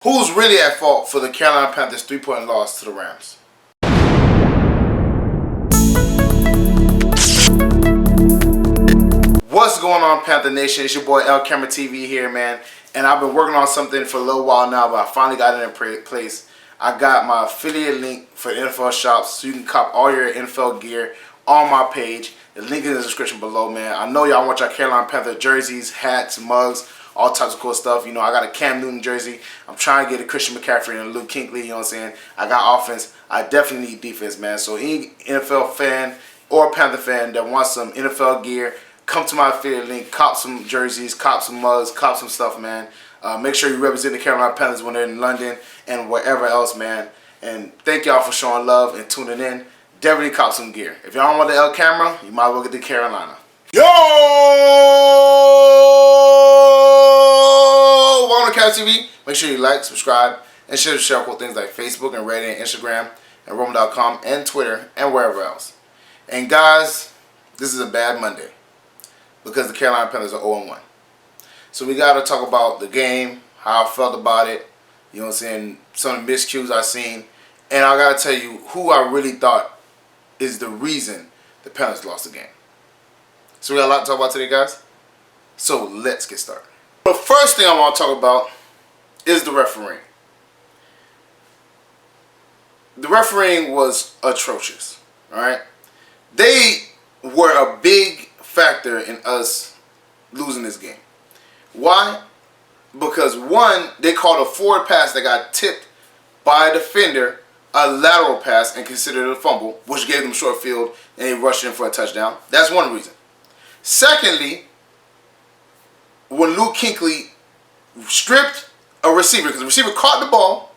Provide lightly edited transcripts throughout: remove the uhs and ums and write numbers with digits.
Who's really at fault for the Carolina Panthers 3-point loss to the Rams? What's going on, Panther Nation? It's your boy LCameraTV here, man. And I've been working on something for a little while now, but I finally got it in place. I got my affiliate link for NFL shops, so you can cop all your NFL gear on my page. The link is in the description below, man. I know y'all want your Carolina Panther jerseys, hats, mugs, all types of cool stuff. You know, I got a Cam Newton jersey. I'm trying to get a Christian McCaffrey and a Luke Kuechly, you know what I'm saying? I got offense. I definitely need defense, man. So any NFL fan or Panther fan that wants some NFL gear, come to my affiliate link, cop some jerseys, cop some mugs, cop some stuff, man. Make sure you represent the Carolina Panthers when they're in London and wherever else, man. And thank y'all for showing love and tuning in. Definitely cop some gear. If y'all don't want the L camera, you might as well get the Carolina. Yo! Welcome to YOOOO. Make sure you like, subscribe, and share cool things like Facebook and Reddit and Instagram and Roman.com and Twitter and wherever else. And guys, this is a bad Monday because the Carolina Panthers are 0-1. So we got to talk about the game, how I felt about it, you know what I'm saying, some of the miscues I've seen. And I got to tell you who I really thought is the reason the Panthers lost the game. So we got a lot to talk about today, guys. So let's get started. The first thing I want to talk about is the refereeing. The refereeing was atrocious, all right? They were a big factor in us losing this game. Why? Because one, they called a forward pass that got tipped by a defender a lateral pass and considered it a fumble, which gave them short field and they rushed in for a touchdown. That's one reason. Secondly, when Luke Kuechly stripped a receiver, because the receiver caught the ball,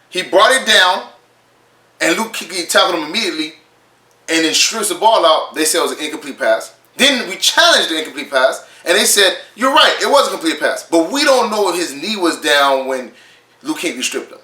he brought it down, and Luke Kuechly tackled him immediately, and then strips the ball out, they said it was an incomplete pass. Then we challenged the incomplete pass, and they said, you're right, it was a complete pass. But we don't know if his knee was down when Luke Kuechly stripped him.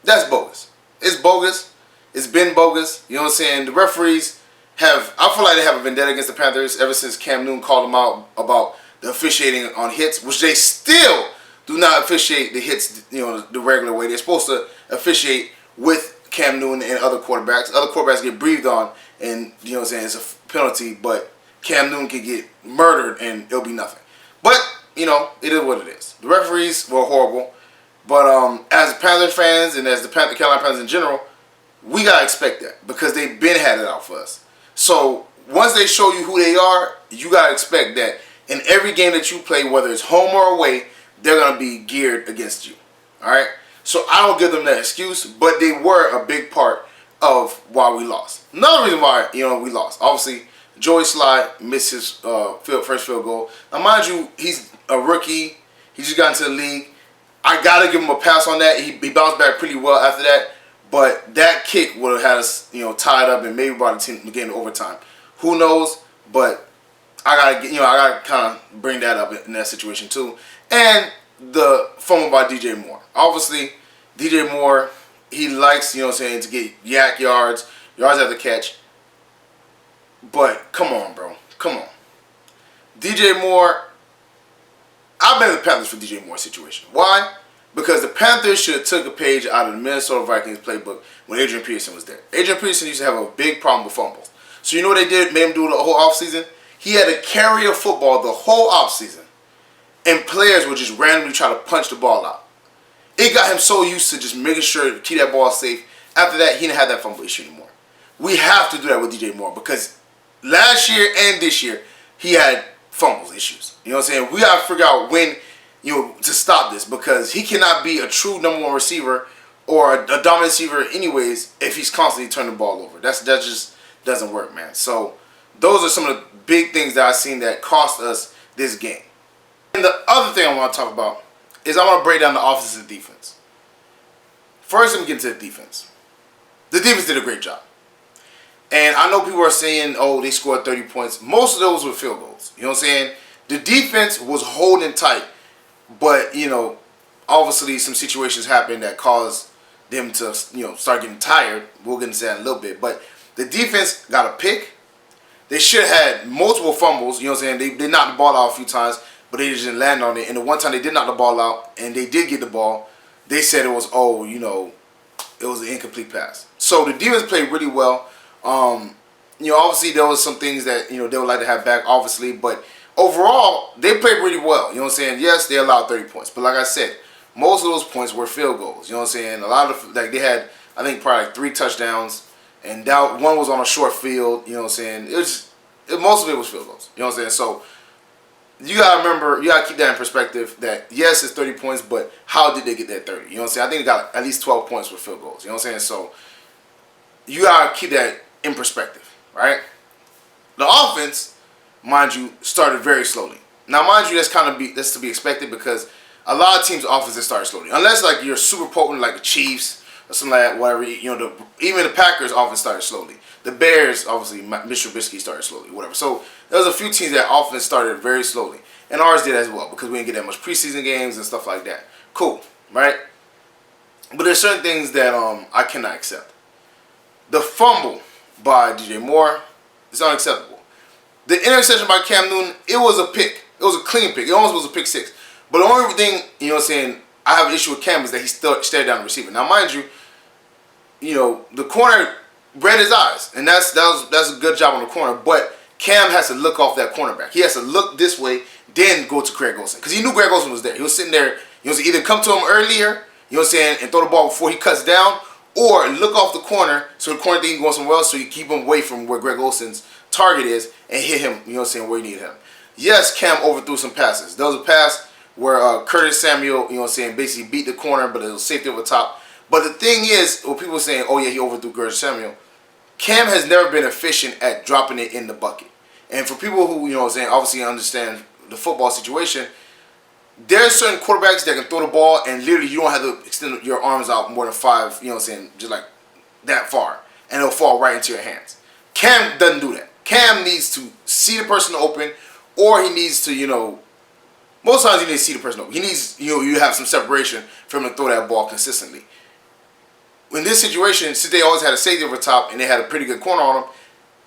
That's bogus. It's bogus. It's been bogus. You know what I'm saying? The referees I feel like they have a vendetta against the Panthers ever since Cam Newton called them out about the officiating on hits, which they still do not officiate the hits, you know, the regular way. They're supposed to officiate with Cam Newton and other quarterbacks. Other quarterbacks get breathed on, and you know what I'm saying, it's a penalty, but Cam Newton could get murdered and it'll be nothing. But, you know, it is what it is. The referees were horrible, but as Panthers fans and as the Carolina Panthers in general, we got to expect that because they've been had it out for us. So once they show you who they are, you got to expect that in every game that you play, whether it's home or away, they're going to be geared against you. All right? So I don't give them that excuse, but they were a big part of why we lost. Another reason why, you know, we lost. Obviously, Joey Slye missed his first field goal. Now, mind you, he's a rookie. He just got into the league. I got to give him a pass on that. He bounced back pretty well after that. But that kick would have had us, you know, tied up and maybe brought the game to overtime. Who knows? But I gotta kind of bring that up in that situation too. And the fumble by DJ Moore. Obviously, DJ Moore, he likes, you know what I'm saying, to get yak yards after the catch. But come on, bro, come on. DJ Moore, I've been in the Panthers for DJ Moore's situation. Why? Because the Panthers should have took a page out of the Minnesota Vikings playbook when Adrian Peterson was there. Adrian Peterson used to have a big problem with fumbles. So you know what they did, made him do the whole offseason? He had to carry a football the whole offseason, and players would just randomly try to punch the ball out. It got him so used to just making sure to keep that ball safe. After that, he didn't have that fumble issue anymore. We have to do that with DJ Moore because last year and this year, he had fumbles issues. You know what I'm saying? We got to figure out when, you know, to stop this because he cannot be a true number one receiver or a dominant receiver anyways if he's constantly turning the ball over. That just doesn't work, man. So those are some of the big things that I've seen that cost us this game. And the other thing I want to talk about is I want to break down the offense and defense. First, let me get into the defense. The defense did a great job. And I know people are saying, oh, they scored 30 points. Most of those were field goals. You know what I'm saying? The defense was holding tight. But, you know, obviously some situations happened that caused them to, you know, start getting tired. We'll get into that in a little bit. But the defense got a pick. They should have had multiple fumbles. You know what I'm saying? They knocked the ball out a few times, but they just didn't land on it. And the one time they did knock the ball out and they did get the ball, they said it was, oh, it was an incomplete pass. So the defense played really well. Obviously there was some things that, they would like to have back, obviously, but overall, they played really well. You know what I'm saying? Yes, they allowed 30 points. But like I said, most of those points were field goals. You know what I'm saying? A lot of, they had, I think, probably like 3 touchdowns. And that one was on a short field. You know what I'm saying? Most of it was field goals. You know what I'm saying? So you got to remember, you got to keep that in perspective that, yes, it's 30 points, but how did they get that 30? You know what I'm saying? I think they got at least 12 points with field goals. You know what I'm saying? So you got to keep that in perspective, right? The offense, mind you, started very slowly. Now, mind you, that's to be expected because a lot of teams' offenses started slowly. Unless, like, you're super potent like the Chiefs or something like that, whatever. Even the Packers' offense started slowly. The Bears, obviously, Mitch Trubisky started slowly, whatever. So there was a few teams that offense started very slowly. And ours did as well because we didn't get that much preseason games and stuff like that. Cool, right? But there's certain things that I cannot accept. The fumble by DJ Moore is unacceptable. The interception by Cam Newton, it was a pick. It was a clean pick. It almost was a pick 6. But the only thing, I have an issue with Cam is that he still stared down the receiver. Now, mind you, the corner read his eyes, and that's a good job on the corner. But Cam has to look off that cornerback. He has to look this way, then go to Greg Olsen because he knew Greg Olsen was there. He was sitting there. Either come to him earlier, and throw the ball before he cuts down, or look off the corner so the corner thing can go somewhere else, so you keep him away from where Greg Olsen's target is and hit him. Where you need him. Yes, Cam overthrew some passes. There was a pass where Curtis Samuel, basically beat the corner, but it was safety over top. But the thing is, what people are saying, oh yeah, he overthrew Curtis Samuel. Cam has never been efficient at dropping it in the bucket. And for people who, obviously understand the football situation, there's certain quarterbacks that can throw the ball and literally you don't have to extend your arms out more than 5, just like that far. And it'll fall right into your hands. Cam doesn't do that. Cam needs to see the person open, or he needs to, most times he needs to see the person open. He needs, you have some separation for him to throw that ball consistently. In this situation, since they always had a safety over top and they had a pretty good corner on him,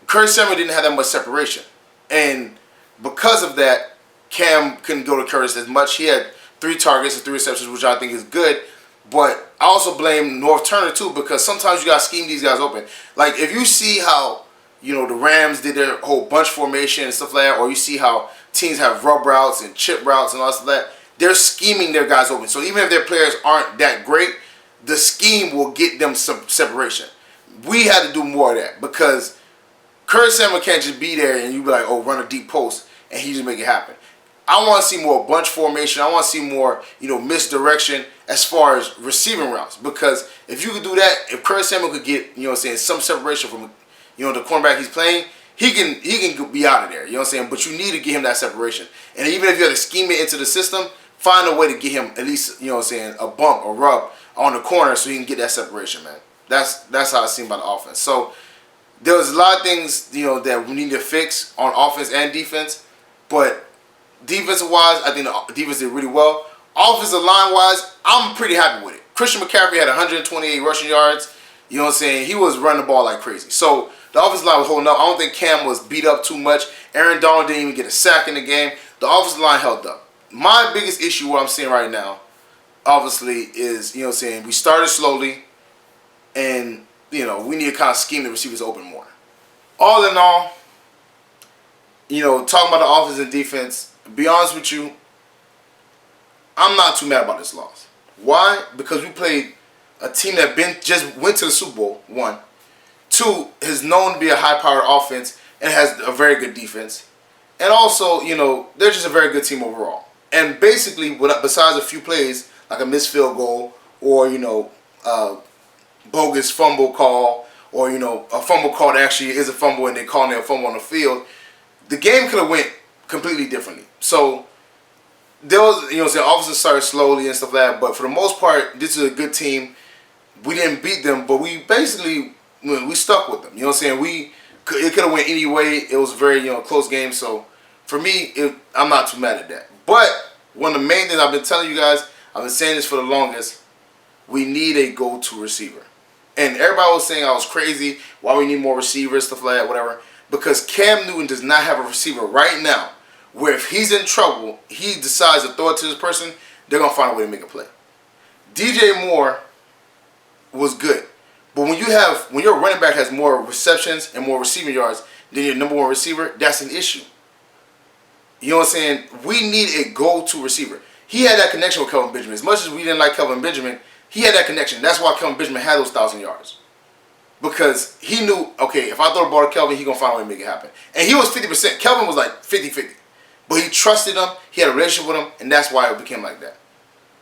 Curtis Samuel didn't have that much separation. And because of that, Cam couldn't go to Curtis as much. He had 3 targets and 3 receptions, which I think is good. But I also blame North Turner too, because sometimes you got to scheme these guys open. Like if you see how, the Rams did their whole bunch formation and stuff like that, or you see how teams have rub routes and chip routes and all that, they're scheming their guys open. So even if their players aren't that great, the scheme will get them some separation. We had to do more of that because Curtis Samuel can't just be there and you be like, oh, run a deep post and he just make it happen. I want to see more bunch formation. I want to see more, misdirection as far as receiving routes. Because if you could do that, if Curtis Samuel could get, some separation from, the cornerback he's playing, he can be out of there. But you need to get him that separation. And even if you have to scheme it into the system, find a way to get him at least, a bump or rub on the corner so he can get that separation, man. That's how I see about the offense. So there was a lot of things, that we need to fix on offense and defense. But defensive-wise, I think the defense did really well. Offensive line-wise, I'm pretty happy with it. Christian McCaffrey had 128 rushing yards. He was running the ball like crazy. So the offensive line was holding up. I don't think Cam was beat up too much. Aaron Donald didn't even get a sack in the game. The offensive line held up. My biggest issue, what I'm seeing right now, obviously, is, we started slowly, and, we need to kind of scheme the receivers open more. All in all, talking about the offense and defense, to be honest with you, I'm not too mad about this loss. Why? Because we played a team that just went to the Super Bowl, 1. 2, is known to be a high-powered offense and has a very good defense. And also, they're just a very good team overall. And basically, besides a few plays, like a missed field goal or, bogus fumble call or, a fumble call that actually is a fumble and they're calling it a fumble on the field, the game could have went completely differently. So there was, the offense started slowly and stuff like that, but for the most part, this is a good team. We didn't beat them, but we basically, we stuck with them. It could have went any way. It was a very, close game. So for me, I'm not too mad at that. But one of the main things I've been telling you guys, I've been saying this for the longest, we need a go-to receiver. And everybody was saying I was crazy, why we need more receivers, stuff like that, whatever. Because Cam Newton does not have a receiver right now where if he's in trouble, he decides to throw it to this person, they're going to find a way to make a play. DJ Moore was good. But when your running back has more receptions and more receiving yards than your number one receiver, that's an issue. You know what I'm saying? We need a go-to receiver. He had that connection with Kelvin Benjamin. As much as we didn't like Kelvin Benjamin, he had that connection. That's why Kelvin Benjamin had those 1,000 yards. Because he knew, okay, if I throw the ball to Kelvin, he's going to find a way to make it happen. And he was 50%. Kelvin was like 50-50. But he trusted him. He had a relationship with him. And that's why it became like that.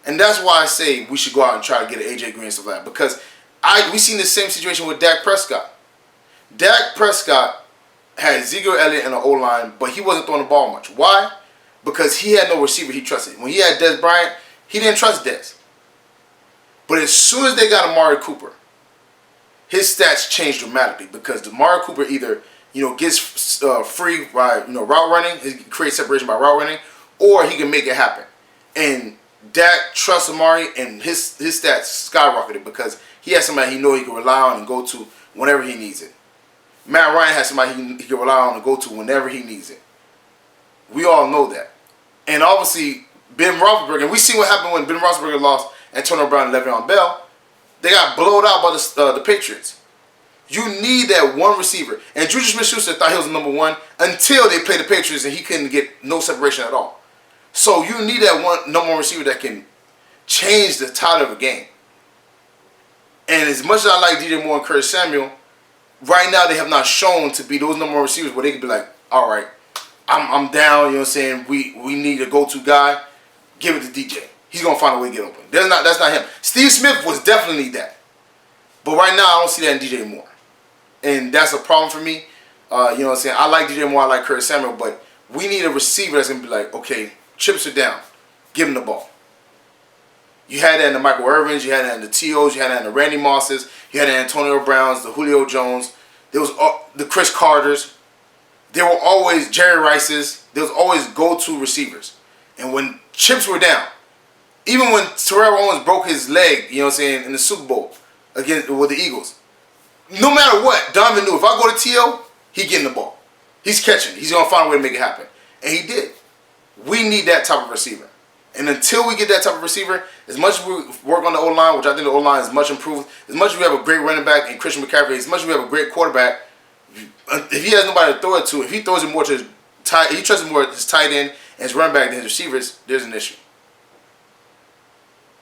And that's why I say we should go out and try to get an AJ Green and stuff like that. Because we seen the same situation with Dak Prescott. Dak Prescott had Ezekiel Elliott in the O-line, but he wasn't throwing the ball much. Why? Because he had no receiver he trusted. When he had Dez Bryant, he didn't trust Dez. But as soon as they got Amari Cooper, his stats changed dramatically because Amari Cooper either gets free by route running, he creates separation by route running, or he can make it happen. And Dak trusts Amari, and his stats skyrocketed because he has somebody he knows he can rely on and go to whenever he needs it. Matt Ryan has somebody he can rely on and go to whenever he needs it. We all know that. And obviously, Ben Roethlisberger, and we see what happened when Ben Roethlisberger lost Antonio Brown and Le'Veon Bell. They got blowed out by the Patriots. You need that one receiver. And Juju Smith-Schuster thought he was the number one until they played the Patriots and he couldn't get no separation at all. So you need that number one receiver that can change the tide of a game. And as much as I like DJ Moore and Curtis Samuel, right now they have not shown to be those number one receivers where they can be like, all right, I'm down, you know what I'm saying? We need a go-to guy. Give it to DJ. He's going to find a way to get open. That's not him. Steve Smith was definitely that. But right now, I don't see that in DJ Moore. And that's a problem for me. You know what I'm saying? I like DJ Moore. I like Curtis Samuel. But we need a receiver that's going to be like, okay, chips are down. Give him the ball. You had that in the Michael Irvins. You had that in the T.O.s. You had that in the Randy Mosses. You had the Antonio Browns, the Julio Jones. There was the Chris Carters. There were always Jerry Rice's. There was always go-to receivers. And when chips were down, even when Terrell Owens broke his leg, you know what I'm saying, in the Super Bowl with the Eagles, no matter what, Donovan knew if I go to T.O., he's getting the ball. He's catching. He's going to find a way to make it happen. And he did. We need that type of receiver. And until we get that type of receiver, as much as we work on the O-line, which I think the O-line is much improved, as much as we have a great running back in Christian McCaffrey, as much as we have a great quarterback, if he has nobody to throw it to, if he throws it more to he trusts more his tight end and his running back than his receivers, there's an issue.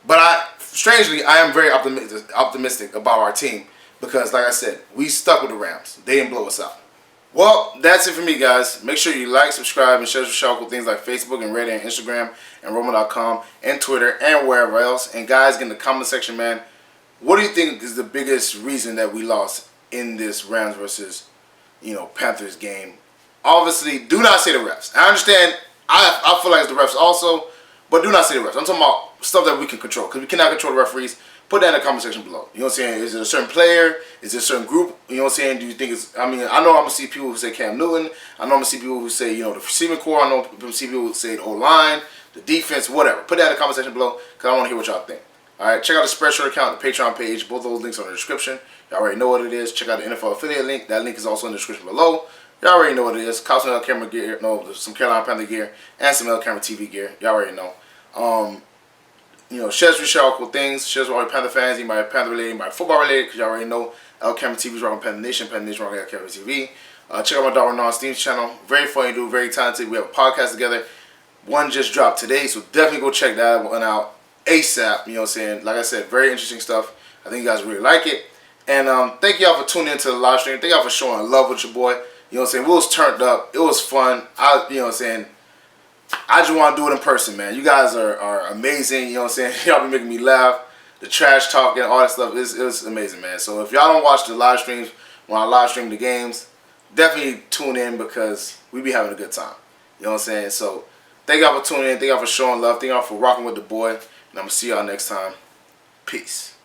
But strangely, I am very optimistic about our team because, like I said, we stuck with the Rams. They didn't blow us out. Well, that's it for me, guys. Make sure you like, subscribe, and share with things like Facebook and Reddit and Instagram and Roma.com and Twitter and wherever else. And guys, get in the comment section, man. What do you think is the biggest reason that we lost in this Rams versus, Panthers game? Obviously, do not say the refs. I understand. I feel like it's the refs also, but do not say the refs. I'm talking about stuff that we can control because we cannot control the referees. Put that in the comment section below. You know what I'm saying? Is it a certain player? Is it a certain group? You know what I'm saying? Do you think it's... I know I'm going to see people who say Cam Newton. I know I'm going to see people who say, the receiving core. I know I'm going to see people who say the O-line, the defense, whatever. Put that in the comment section below because I want to hear what y'all think. Alright, check out the Spreadshirt account, the Patreon page. Both those links are in the description. Y'all already know what it is. Check out the NFL affiliate link. That link is also in the description below. Y'all already know what it is. Cop some LCamera gear. No, some Carolina Panther gear. And some LCameraTV gear. Y'all already know. Shares we share all cool things. Shares with all Panther fans. You might be Panther related, you might be football related, because y'all already know LCameraTV is rocking Panther Nation. Panther Nation rocking LCameraTV. Check out my daughter Ron Steam's channel. Very funny dude, very talented. We have a podcast together. One just dropped today, so definitely go check that one out ASAP. You know what I'm saying? Like I said, very interesting stuff. I think you guys really like it. And thank y'all for tuning into the live stream. Thank y'all for showing love with your boy. You know what I'm saying? We was turned up. It was fun. You know what I'm saying? I just want to do it in person, man. You guys are amazing. You know what I'm saying? Y'all be making me laugh. The trash talking, all that stuff is amazing, man. So if y'all don't watch the live streams when I live stream the games, definitely tune in because we be having a good time. You know what I'm saying? So thank y'all for tuning in. Thank y'all for showing love. Thank y'all for rocking with the boy. And I'm going to see y'all next time. Peace.